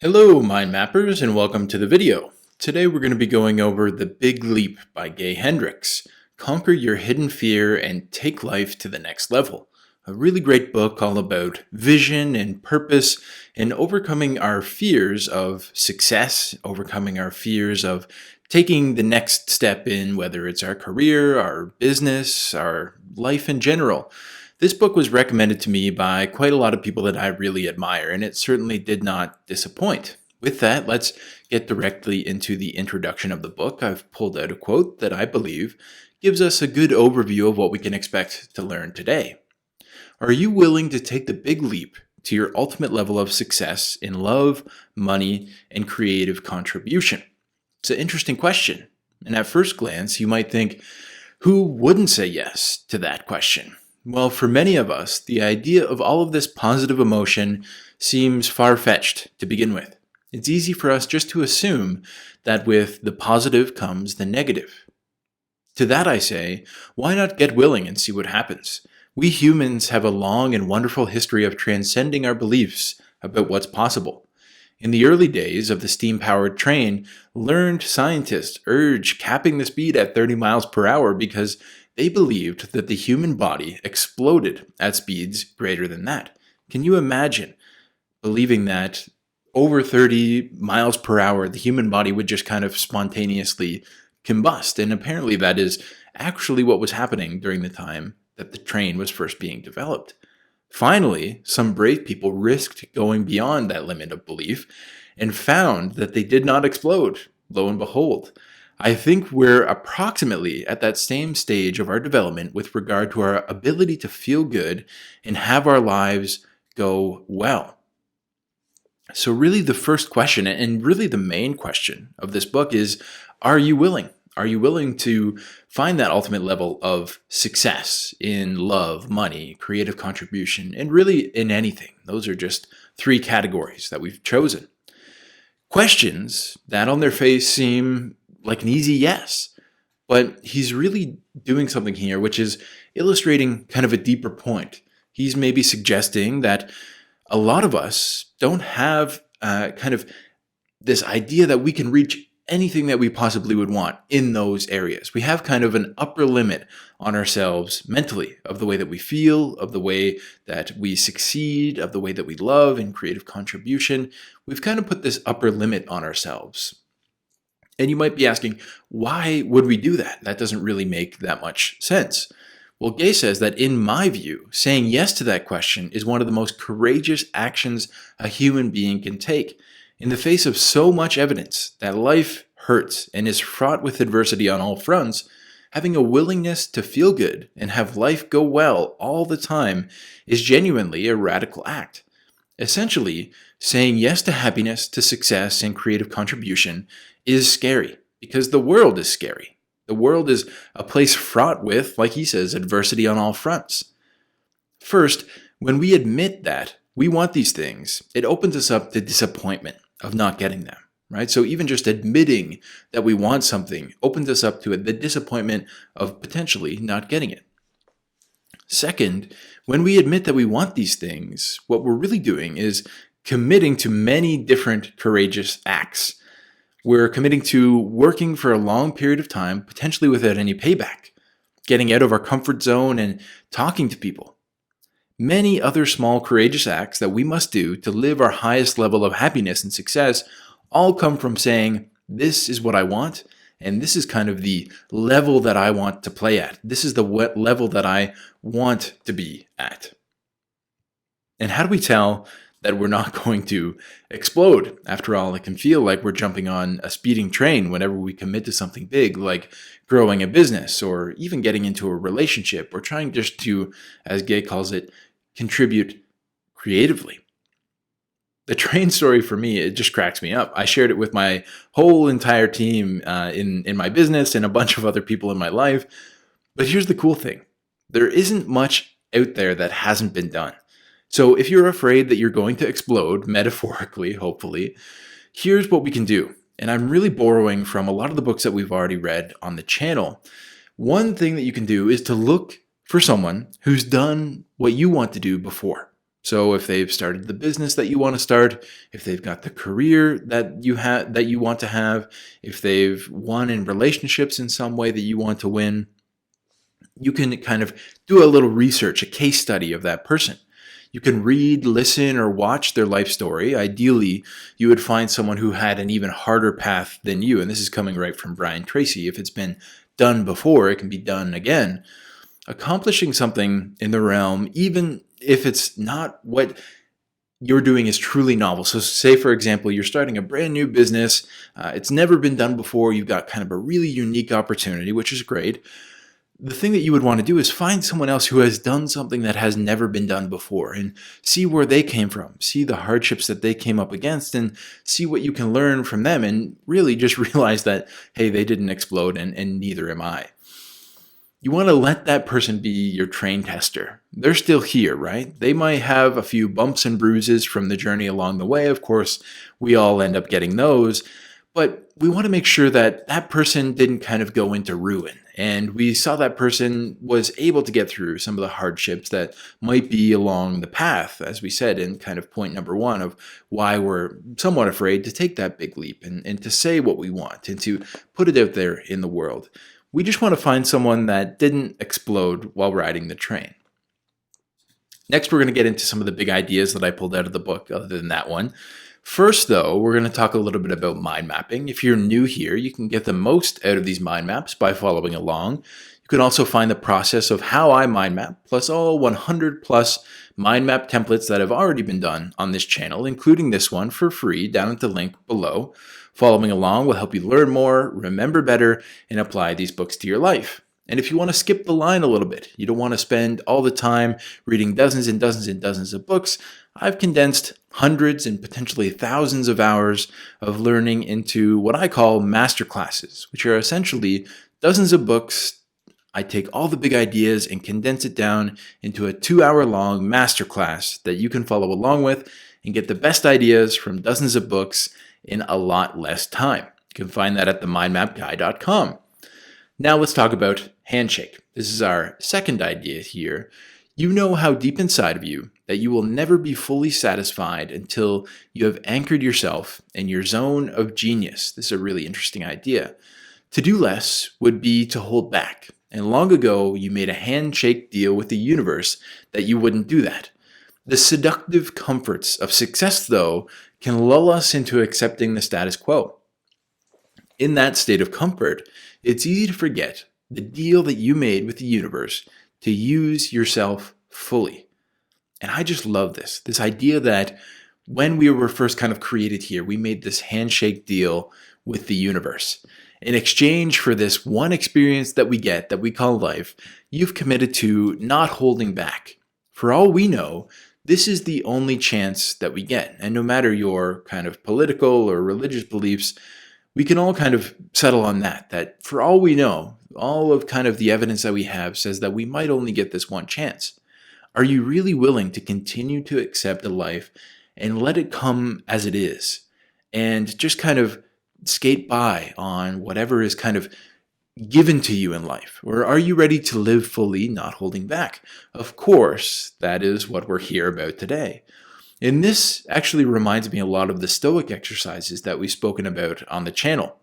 Hello, mind mappers, and welcome to the video. Today we're going to be going over The Big Leap by Hendricks. Conquer your hidden fear and take life to the next level. A really great book all about vision and purpose and overcoming our fears of success, overcoming our fears of taking the next step in whether it's our career, our business, our life in general. This book was recommended to me by quite a lot of people that I really admire, and it certainly did not disappoint. With that, let's get directly into the introduction of the book. I've pulled out a quote that I believe gives us a good overview of what we can expect to learn today. Are you willing to take the big leap to your ultimate level of success in love, money, and creative contribution? It's an interesting question, and at first glance, you might think, who wouldn't say yes to that question? Well, for many of us, the idea of all of this positive emotion seems far-fetched to begin with. It's easy for us just to assume that with the positive comes the negative. To that I say, why not get willing and see what happens? We humans have a long and wonderful history of transcending our beliefs about what's possible. In the early days of the steam-powered train, learned scientists urged capping the speed at 30 miles per hour because they believed that the human body exploded at speeds greater than that. Can you imagine believing that over 30 miles per hour, the human body would just kind of spontaneously combust? And apparently that is actually what was happening during the time that the train was first being developed. Finally, some brave people risked going beyond that limit of belief and found that they did not explode. Lo and behold, I think we're approximately at that same stage of our development with regard to our ability to feel good and have our lives go well. So really the first question, and really the main question of this book is, are you willing? Are you willing to find that ultimate level of success in love, money, creative contribution, and really in anything? Those are just three categories that we've chosen. Questions that on their face seem like an easy yes, but he's really doing something here which is illustrating kind of a deeper point. He's maybe suggesting that a lot of us don't have kind of this idea that we can reach anything that we possibly would want in those areas. We have kind of an upper limit on ourselves mentally of the way that we feel, of the way that we succeed, of the way that we love and creative contribution. We've kind of put this upper limit on ourselves. And you might be asking, why would we do that? That doesn't really make that much sense. Well, Gay says that in my view, saying yes to that question is one of the most courageous actions a human being can take. In the face of so much evidence that life hurts and is fraught with adversity on all fronts, having a willingness to feel good and have life go well all the time is genuinely a radical act. Essentially, saying yes to happiness, to success, and creative contribution is scary because the world is scary. The world is a place fraught with, like he says, adversity on all fronts. First, when we admit that we want these things, it opens us up to disappointment of not getting them, right? So even just admitting that we want something opens us up to the disappointment of potentially not getting it. Second, when we admit that we want these things, what we're really doing is committing to many different courageous acts. We're committing to working for a long period of time, potentially without any payback, getting out of our comfort zone and talking to people. Many other small courageous acts that we must do to live our highest level of happiness and success all come from saying, this is what I want, and this is kind of the level that I want to play at. This is the level that I want to be at. And how do we tell that we're not going to explode? After all, it can feel like we're jumping on a speeding train whenever we commit to something big, like growing a business or even getting into a relationship or trying just to, as Gay calls it, contribute creatively. The train story for me, it just cracks me up. I shared it with my whole entire team in my business and a bunch of other people in my life. But here's the cool thing. There isn't much out there that hasn't been done. So if you're afraid that you're going to explode, metaphorically, hopefully, here's what we can do. And I'm really borrowing from a lot of the books that we've already read on the channel. One thing that you can do is to look for someone who's done what you want to do before. So if they've started the business that you want to start, if they've got the career that you want to have, if they've won in relationships in some way that you want to win, you can kind of do a little research, a case study of that person. You can read, listen, or watch their life story. Ideally, you would find someone who had an even harder path than you. And this is coming right from Brian Tracy. If it's been done before, it can be done again. Accomplishing something in the realm, even if it's not what you're doing is truly novel. So say, for example, you're starting a brand new business. It's never been done before. You've got kind of a really unique opportunity, which is great. The thing that you would want to do is find someone else who has done something that has never been done before and see where they came from, see the hardships that they came up against, and see what you can learn from them, and really just realize that, hey, they didn't explode and neither am I. You want to let that person be your train tester. They're still here, right? They might have a few bumps and bruises from the journey along the way. Of course, we all end up getting those. But we want to make sure that that person didn't kind of go into ruin. And we saw that person was able to get through some of the hardships that might be along the path, as we said in kind of point number one of why we're somewhat afraid to take that big leap and to say what we want and to put it out there in the world. We just want to find someone that didn't explode while riding the train. Next, we're going to get into some of the big ideas that I pulled out of the book, other than that one. First, though, we're going to talk a little bit about mind mapping. If you're new here, you can get the most out of these mind maps by following along. You can also find the process of how I mind map, plus all 100 plus mind map templates that have already been done on this channel, including this one for free down at the link below. Following along will help you learn more, remember better, and apply these books to your life. And if you want to skip the line a little bit, you don't want to spend all the time reading dozens and dozens and dozens of books, I've condensed hundreds and potentially thousands of hours of learning into what I call masterclasses, which are essentially dozens of books. I take all the big ideas and condense it down into a 2-hour-long masterclass that you can follow along with and get the best ideas from dozens of books in a lot less time. You can find that at themindmapguy.com. Now let's talk about Handshake. This is our second idea here. You know how deep inside of you that you will never be fully satisfied until you have anchored yourself in your zone of genius. This is a really interesting idea. To do less would be to hold back. And long ago, you made a handshake deal with the universe that you wouldn't do that. The seductive comforts of success, though, can lull us into accepting the status quo. In that state of comfort, it's easy to forget the deal that you made with the universe to use yourself fully. And I just love this idea that when we were first kind of created here, we made this handshake deal with the universe. In exchange for this one experience that we get, that we call life, you've committed to not holding back. For all we know, this is the only chance that we get. And no matter your kind of political or religious beliefs, we can all kind of settle on that for all we know, all of kind of the evidence that we have says that we might only get this one chance. Are you really willing to continue to accept a life and let it come as it is and just kind of skate by on whatever is kind of given to you in life? Or are you ready to live fully, not holding back? Of course, that is what we're here about today. And this actually reminds me a lot of the Stoic exercises that we've spoken about on the channel.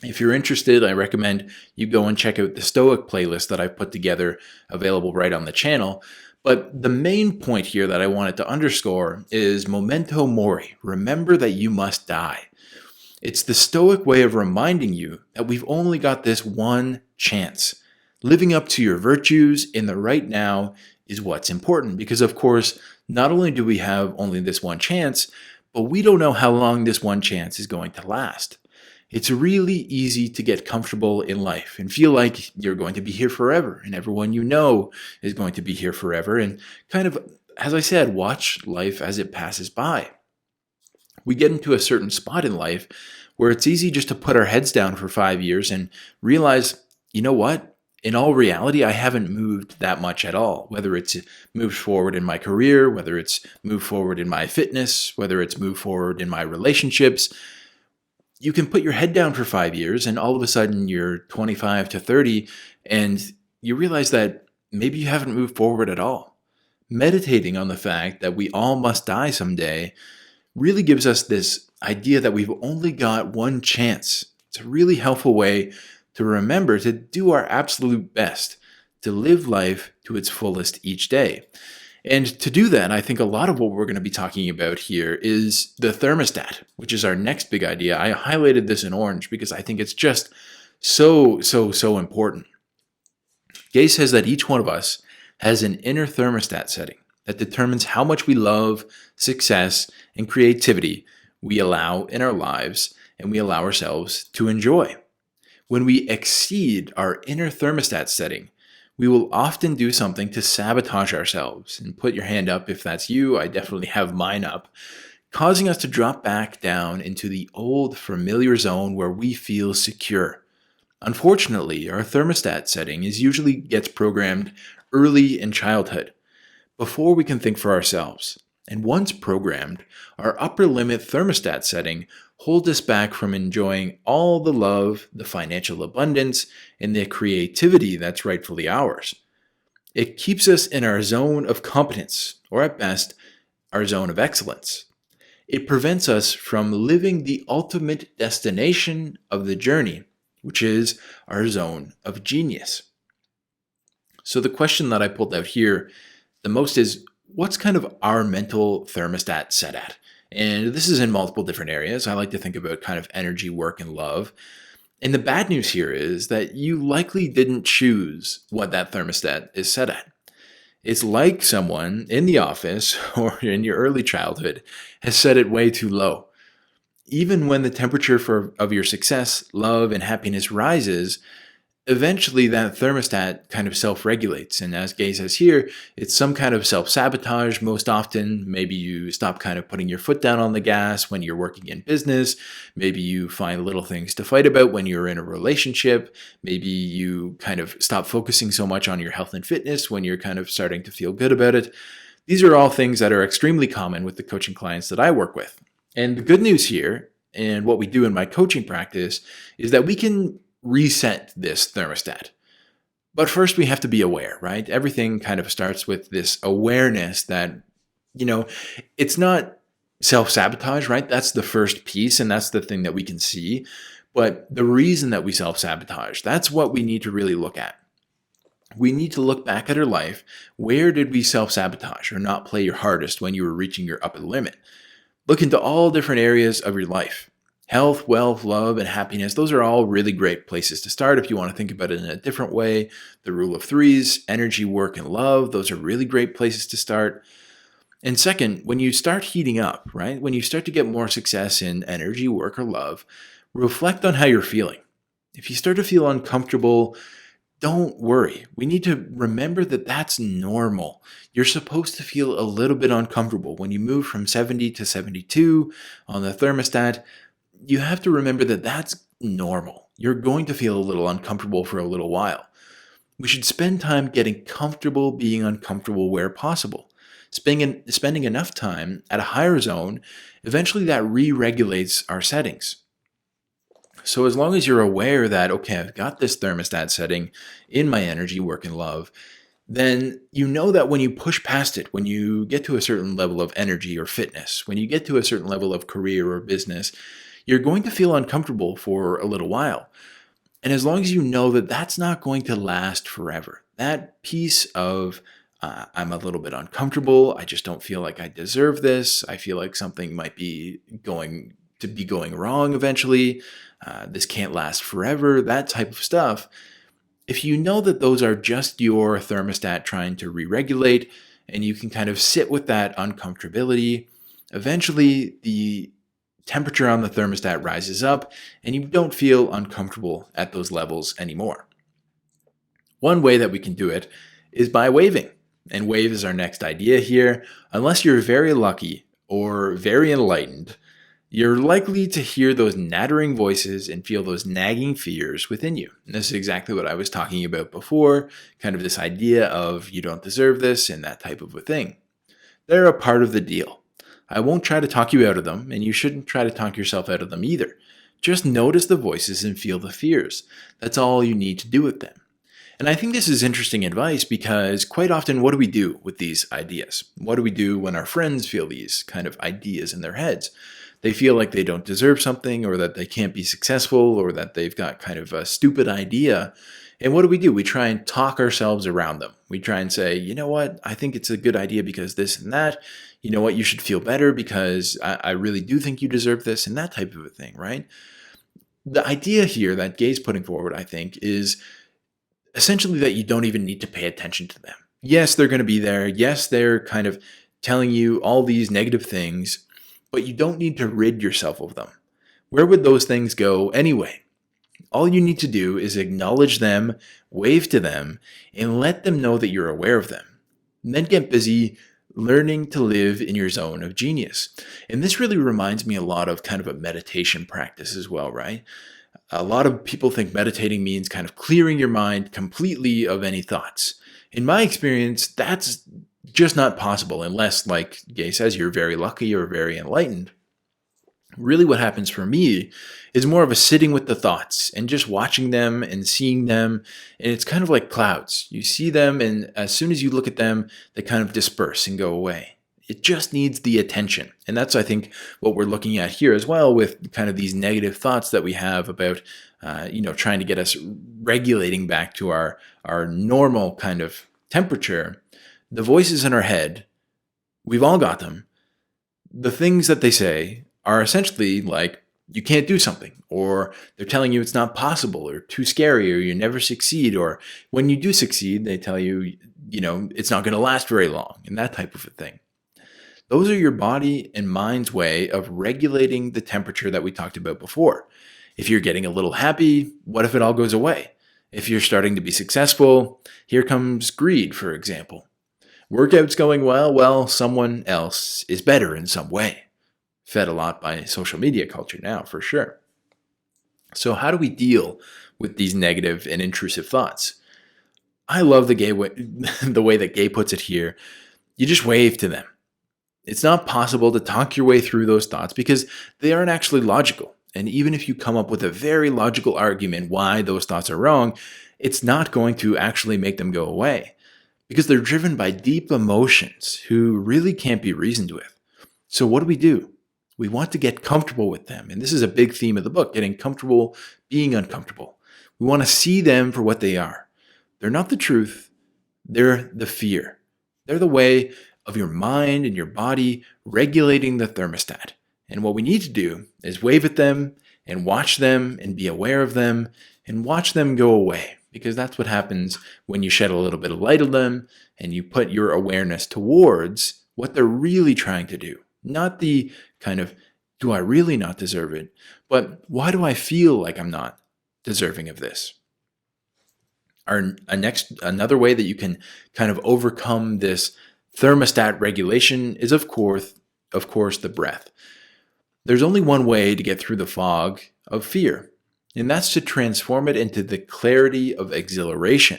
If you're interested, I recommend you go and check out the Stoic playlist that I've put together, available right on the channel. But the main point here that I wanted to underscore is memento mori. Remember that you must die. It's the Stoic way of reminding you that we've only got this one chance. Living up to your virtues in the right now is what's important, because of course, not only do we have only this one chance, but we don't know how long this one chance is going to last. It's really easy to get comfortable in life and feel like you're going to be here forever and everyone you know is going to be here forever, and kind of, as I said, watch life as it passes by. We get into a certain spot in life where it's easy just to put our heads down for 5 years and realize, you know what? In all reality, I haven't moved that much at all, whether it's moved forward in my career, whether it's moved forward in my fitness, whether it's moved forward in my relationships. You can put your head down for 5 years and all of a sudden you're 25 to 30 and you realize that maybe you haven't moved forward at all. Meditating on the fact that we all must die someday really gives us this idea that we've only got one chance. It's a really helpful way to remember to do our absolute best, to live life to its fullest each day. And to do that, I think a lot of what we're going to be talking about here is the thermostat, which is our next big idea. I highlighted this in orange because I think it's just so important. Gay says that each one of us has an inner thermostat setting that determines how much we love, success, and creativity we allow in our lives and we allow ourselves to enjoy. When we exceed our inner thermostat setting, we will often do something to sabotage ourselves. And put your hand up if that's you. I definitely have mine up, causing us to drop back down into the old familiar zone where we feel secure. Unfortunately, our thermostat setting usually gets programmed early in childhood, before we can think for ourselves. And once programmed, our upper limit thermostat setting holds us back from enjoying all the love, the financial abundance, and the creativity that's rightfully ours. It keeps us in our zone of competence, or at best, our zone of excellence. It prevents us from living the ultimate destination of the journey, which is our zone of genius. So the question that I pulled out here the most is, what's kind of our mental thermostat set at? And this is in multiple different areas. I like to think about kind of energy, work, and love. And the bad news here is that you likely didn't choose what that thermostat is set at. It's like someone in the office or in your early childhood has set it way too low. Even when the temperature of your success, love, and happiness rises, eventually that thermostat kind of self-regulates. And as Gay says here, it's some kind of self-sabotage. Most often, maybe you stop kind of putting your foot down on the gas when you're working in business. Maybe you find little things to fight about when you're in a relationship. Maybe you kind of stop focusing so much on your health and fitness when you're kind of starting to feel good about it. These are all things that are extremely common with the coaching clients that I work with. And the good news here, and what we do in my coaching practice, is that we can reset this thermostat. But first we have to be aware, right? Everything kind of starts with this awareness that, it's not self-sabotage, right? That's the first piece, and that's the thing that we can see. But the reason that we self-sabotage, that's what we need to really look at. We need to look back at our life. Where did we self-sabotage or not play your hardest when you were reaching your upper limit? Look into all different areas of your life. Health, wealth, love, and happiness, those are all really great places to start if you want to think about it in a different way. The rule of threes, energy, work, and love, those are really great places to start. And second, when you start heating up, right? When you start to get more success in energy, work, or love, reflect on how you're feeling. If you start to feel uncomfortable, don't worry. We need to remember that that's normal. You're supposed to feel a little bit uncomfortable. When you move from 70 to 72 on the thermostat, you have to remember that that's normal. You're going to feel a little uncomfortable for a little while. We should spend time getting comfortable being uncomfortable where possible. Spending enough time at a higher zone, eventually that re-regulates our settings. So as long as you're aware that, okay, I've got this thermostat setting in my energy, work, and love, then you know that when you push past it, when you get to a certain level of energy or fitness, when you get to a certain level of career or business, you're going to feel uncomfortable for a little while. And as long as you know that that's not going to last forever, that piece of I'm a little bit uncomfortable, I just don't feel like I deserve this, I feel like something might be going wrong eventually, this can't last forever, that type of stuff. If you know that those are just your thermostat trying to re-regulate, and you can kind of sit with that uncomfortability, eventually the temperature on the thermostat rises up and you don't feel uncomfortable at those levels anymore. One way that we can do it is by waving. And wave is our next idea here. Unless you're very lucky or very enlightened, you're likely to hear those nattering voices and feel those nagging fears within you. And this is exactly what I was talking about before, kind of this idea of you don't deserve this and that type of a thing. They're a part of the deal. I won't try to talk you out of them, and you shouldn't try to talk yourself out of them either. Just notice the voices and feel the fears. That's all you need to do with them. And I think this is interesting advice because quite often, what do we do with these ideas? What do we do when our friends feel these kind of ideas in their heads? They feel like they don't deserve something, or that they can't be successful, or that they've got kind of a stupid idea. And what do? We try and talk ourselves around them. We try and say, you know what, I think it's a good idea because this and that. You know what, you should feel better because I really do think you deserve this, and that type of a thing, right? The idea here that Gay's putting forward, I think, is essentially that you don't even need to pay attention to them. Yes, they're going to be there. Yes, they're kind of telling you all these negative things, but you don't need to rid yourself of them. Where would those things go anyway? All you need to do is acknowledge them, wave to them, and let them know that you're aware of them. And then get busy learning to live in your zone of genius. And this really reminds me a lot of kind of a meditation practice as well, right? A lot of people think meditating means kind of clearing your mind completely of any thoughts. In my experience, that's just not possible unless, like Gay says, you're very lucky or very enlightened. Really what happens for me is more of a sitting with the thoughts and just watching them and seeing them. And it's kind of like clouds. You see them, and as soon as you look at them, they kind of disperse and go away. It just needs the attention. And that's, I think, what we're looking at here as well with kind of these negative thoughts that we have about, trying to get us regulating back to our normal kind of temperature. The voices in our head, we've all got them. The things that they say are essentially like, you can't do something, or they're telling you it's not possible, or too scary, or you never succeed, or when you do succeed, they tell you, it's not going to last very long, and that type of a thing. Those are your body and mind's way of regulating the temperature that we talked about before. If you're getting a little happy, what if it all goes away? If you're starting to be successful, here comes greed, for example. Workout's going well, someone else is better in some way. Fed a lot by social media culture now, for sure. So how do we deal with these negative and intrusive thoughts? I love the way that Gay puts it here. You just wave to them. It's not possible to talk your way through those thoughts because they aren't actually logical. And even if you come up with a very logical argument why those thoughts are wrong, it's not going to actually make them go away because they're driven by deep emotions who really can't be reasoned with. So what do? We want to get comfortable with them. And this is a big theme of the book, getting comfortable being uncomfortable. We want to see them for what they are. They're not the truth. They're the fear. They're the way of your mind and your body regulating the thermostat. And what we need to do is wave at them and watch them and be aware of them and watch them go away. Because that's what happens when you shed a little bit of light on them and you put your awareness towards what they're really trying to do. Not the kind of, do I really not deserve it? But why do I feel like I'm not deserving of this? Another way that you can kind of overcome this thermostat regulation is, of course, the breath. There's only one way to get through the fog of fear, and that's to transform it into the clarity of exhilaration.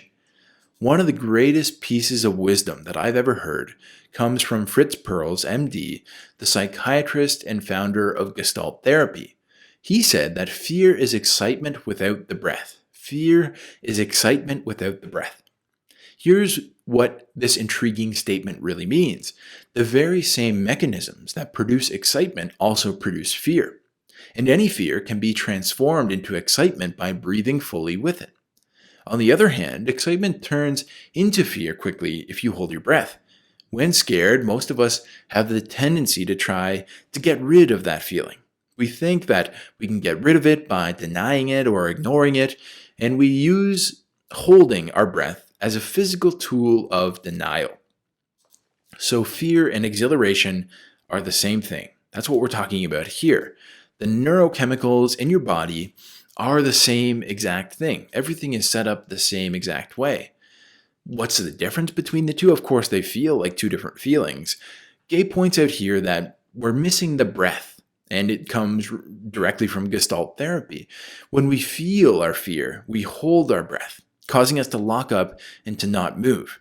One of the greatest pieces of wisdom that I've ever heard comes from Fritz Perls, MD, the psychiatrist and founder of Gestalt therapy. He said that fear is excitement without the breath. Fear is excitement without the breath. Here's what this intriguing statement really means. The very same mechanisms that produce excitement also produce fear. And any fear can be transformed into excitement by breathing fully with it. On the other hand, excitement turns into fear quickly if you hold your breath. When scared, most of us have the tendency to try to get rid of that feeling. We think that we can get rid of it by denying it or ignoring it, and we use holding our breath as a physical tool of denial. So fear and exhilaration are the same thing. That's what we're talking about here. The neurochemicals in your body are the same exact thing. Everything is set up the same exact way. What's the difference between the two? Of course, they feel like two different feelings. Gay points out here that we're missing the breath, and it comes directly from Gestalt therapy. When we feel our fear, we hold our breath, causing us to lock up and to not move.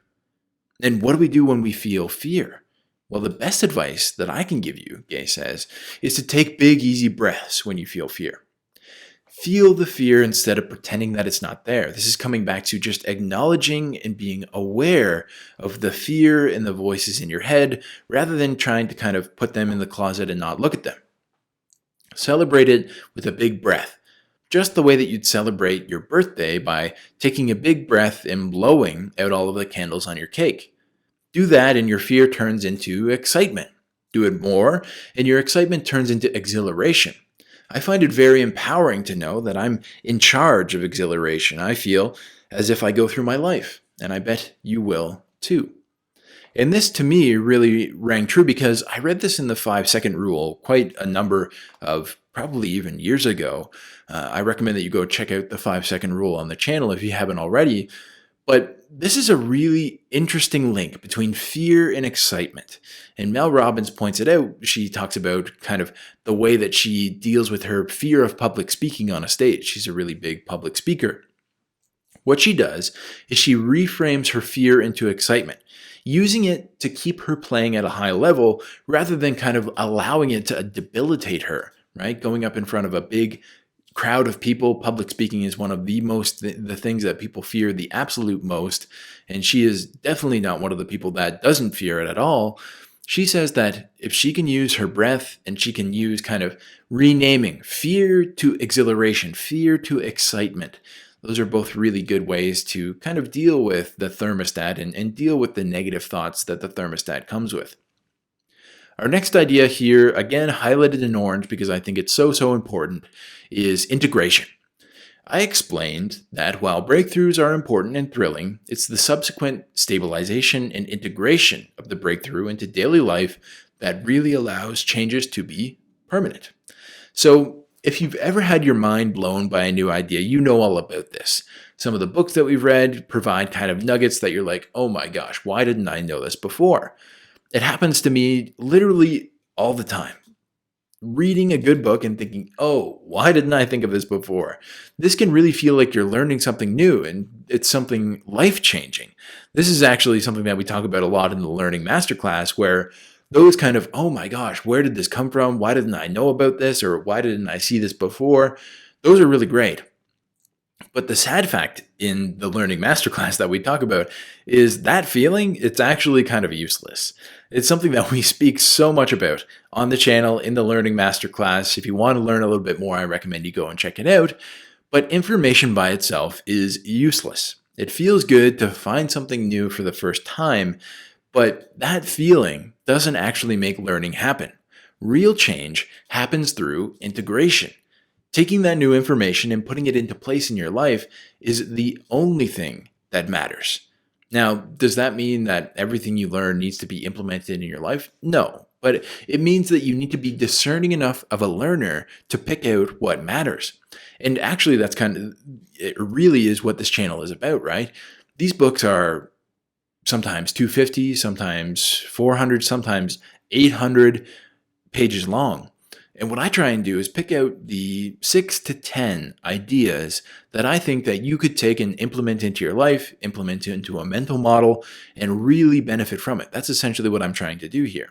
And what do we do when we feel fear? Well, the best advice that I can give you, Gay says, is to take big, easy breaths when you feel fear. Feel the fear instead of pretending that it's not there. This is coming back to just acknowledging and being aware of the fear and the voices in your head rather than trying to kind of put them in the closet and not look at them. Celebrate it with a big breath, just the way that you'd celebrate your birthday by taking a big breath and blowing out all of the candles on your cake. Do that and your fear turns into excitement. Do it more and your excitement turns into exhilaration. I find it very empowering to know that I'm in charge of exhilaration. I feel as if I go through my life, and I bet you will too. And this to me really rang true because I read this in the 5-second rule quite a number of probably even years ago. I recommend that you go check out the 5-second rule on the channel if you haven't already. But this is a really interesting link between fear and excitement. And Mel Robbins points it out. She talks about kind of the way that she deals with her fear of public speaking on a stage. She's a really big public speaker. What she does is she reframes her fear into excitement, using it to keep her playing at a high level rather than kind of allowing it to debilitate her, right? Going up in front of a big crowd of people, public speaking is one of the things that people fear the absolute most. And she is definitely not one of the people that doesn't fear it at all. She says that if she can use her breath and she can use kind of renaming fear to exhilaration, fear to excitement, those are both really good ways to kind of deal with the thermostat and deal with the negative thoughts that the thermostat comes with. Our next idea here, again highlighted in orange because I think it's so important, is integration. I explained that while breakthroughs are important and thrilling, it's the subsequent stabilization and integration of the breakthrough into daily life that really allows changes to be permanent. So if you've ever had your mind blown by a new idea, you know all about this. Some of the books that we've read provide kind of nuggets that you're like, oh my gosh, why didn't I know this before? It happens to me literally all the time. Reading a good book and thinking, oh, why didn't I think of this before? This can really feel like you're learning something new and it's something life-changing. This is actually something that we talk about a lot in the Learning Masterclass, where those kind of, oh my gosh, where did this come from? Why didn't I know about this? Or why didn't I see this before? Those are really great. But the sad fact in the Learning Masterclass that we talk about is that feeling, it's actually kind of useless. It's something that we speak so much about on the channel in the Learning Masterclass. If you want to learn a little bit more, I recommend you go and check it out. But information by itself is useless. It feels good to find something new for the first time, but that feeling doesn't actually make learning happen. Real change happens through integration. Taking that new information and putting it into place in your life is the only thing that matters. Now, does that mean that everything you learn needs to be implemented in your life? No, but it means that you need to be discerning enough of a learner to pick out what matters. And actually, that's it really is what this channel is about, right? These books are sometimes 250, sometimes 400, sometimes 800 pages long. And what I try and do is pick out the 6 to 10 ideas that I think that you could take and implement into your life, implement into a mental model, and really benefit from it. That's essentially what I'm trying to do here.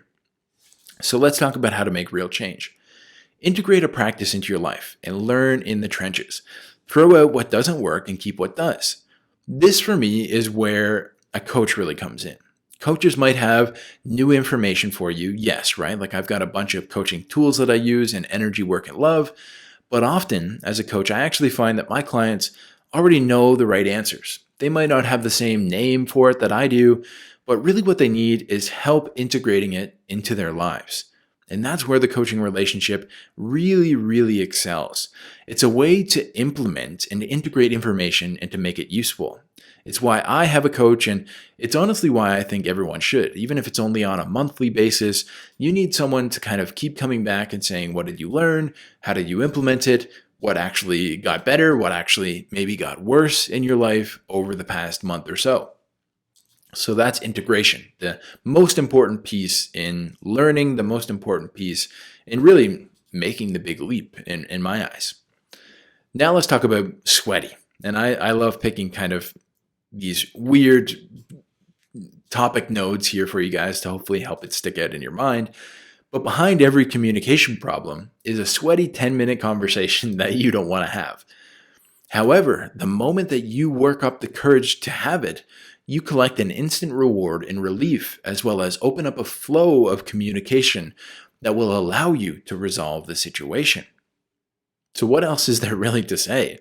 So let's talk about how to make real change. Integrate a practice into your life and learn in the trenches. Throw out what doesn't work and keep what does. This for me is where a coach really comes in. Coaches might have new information for you, yes, right? Like I've got a bunch of coaching tools that I use in energy, work, and love. But often, as a coach, I actually find that my clients already know the right answers. They might not have the same name for it that I do, but really what they need is help integrating it into their lives. And that's where the coaching relationship really excels. It's a way to implement and integrate information and to make it useful. It's why I have a coach, and it's honestly why I think everyone should. Even if it's only on a monthly basis, you need someone to kind of keep coming back and saying, what did you learn? How did you implement it? What actually got better? What actually maybe got worse in your life over the past month or so? So that's integration, the most important piece in learning, the most important piece in really making the big leap in my eyes. Now let's talk about sweaty. And I love picking kind of these weird topic nodes here for you guys to hopefully help it stick out in your mind. But behind every communication problem is a sweaty 10-minute conversation that you don't want to have. However, the moment that you work up the courage to have it, you collect an instant reward and relief, as well as open up a flow of communication that will allow you to resolve the situation. So what else is there really to say?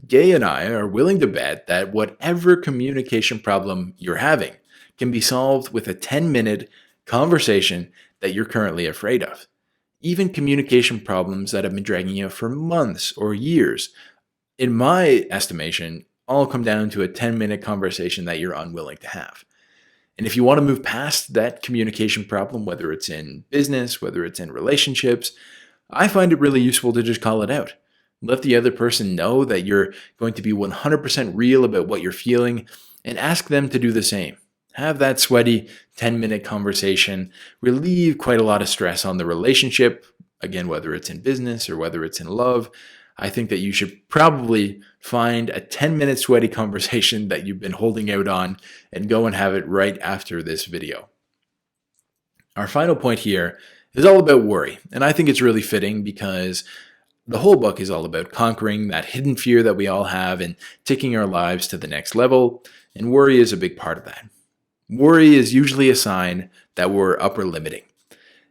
Gay and I are willing to bet that whatever communication problem you're having can be solved with a 10-minute conversation that you're currently afraid of. Even communication problems that have been dragging you for months or years, in my estimation, all come down to a 10-minute conversation that you're unwilling to have. And if you want to move past that communication problem, whether it's in business, whether it's in relationships, I find it really useful to just call it out. Let the other person know that you're going to be 100% real about what you're feeling and ask them to do the same. Have that sweaty 10-minute conversation, relieve quite a lot of stress on the relationship, again, whether it's in business or whether it's in love. I think that you should probably find a 10-minute sweaty conversation that you've been holding out on and go and have it right after this video. Our final point here is all about worry, and I think it's really fitting because the whole book is all about conquering that hidden fear that we all have and taking our lives to the next level, and worry is a big part of that. Worry is usually a sign that we're upper limiting.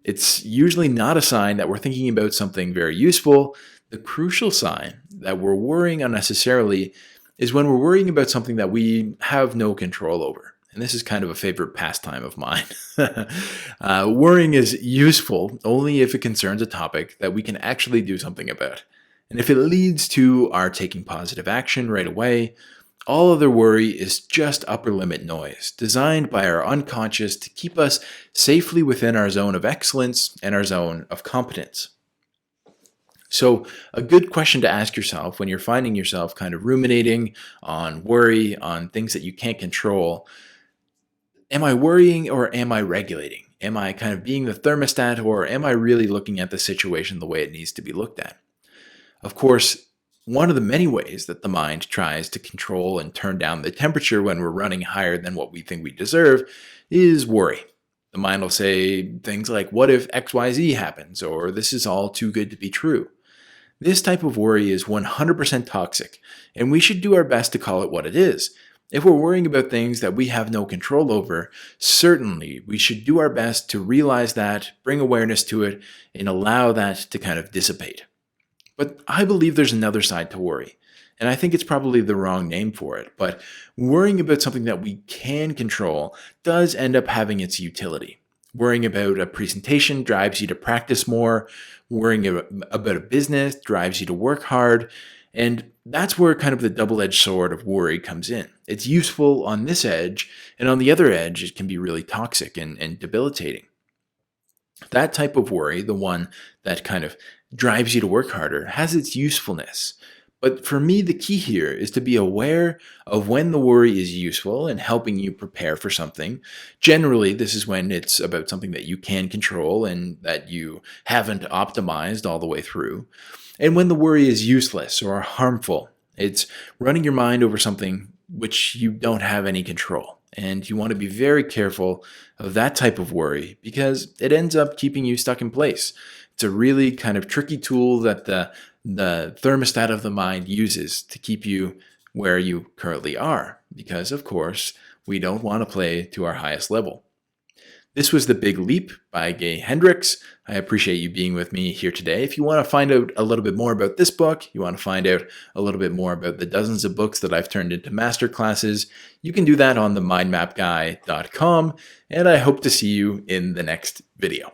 It's usually not a sign that we're thinking about something very useful. The crucial sign that we're worrying unnecessarily is when we're worrying about something that we have no control over. And this is kind of a favorite pastime of mine. Worrying is useful only if it concerns a topic that we can actually do something about. And if it leads to our taking positive action right away, all other worry is just upper limit noise, designed by our unconscious to keep us safely within our zone of excellence and our zone of competence. So a good question to ask yourself when you're finding yourself kind of ruminating on worry, on things that you can't control, am I worrying or am I regulating? Am I kind of being the thermostat, or am I really looking at the situation the way it needs to be looked at? Of course, one of the many ways that the mind tries to control and turn down the temperature when we're running higher than what we think we deserve is worry. The mind will say things like, what if XYZ happens? Or this is all too good to be true. This type of worry is 100% toxic, and we should do our best to call it what it is. If we're worrying about things that we have no control over, certainly we should do our best to realize that, bring awareness to it, and allow that to kind of dissipate. But I believe there's another side to worry, and I think it's probably the wrong name for it, but worrying about something that we can control does end up having its utility. Worrying about a presentation drives you to practice more. Worrying about a business drives you to work hard. And that's where kind of the double-edged sword of worry comes in. It's useful on this edge, and on the other edge, it can be really toxic and debilitating. That type of worry, the one that kind of drives you to work harder, has its usefulness. But for me, the key here is to be aware of when the worry is useful and helping you prepare for something. Generally, this is when it's about something that you can control and that you haven't optimized all the way through. And when the worry is useless or harmful, it's running your mind over something which you don't have any control. And you want to be very careful of that type of worry because it ends up keeping you stuck in place. It's a really kind of tricky tool that the thermostat of the mind uses to keep you where you currently are, because of course, we don't want to play to our highest level. This was The Big Leap by Gay Hendricks. I appreciate you being with me here today. If you want to find out a little bit more about this book, you want to find out a little bit more about the dozens of books that I've turned into masterclasses, you can do that on themindmapguy.com, and I hope to see you in the next video.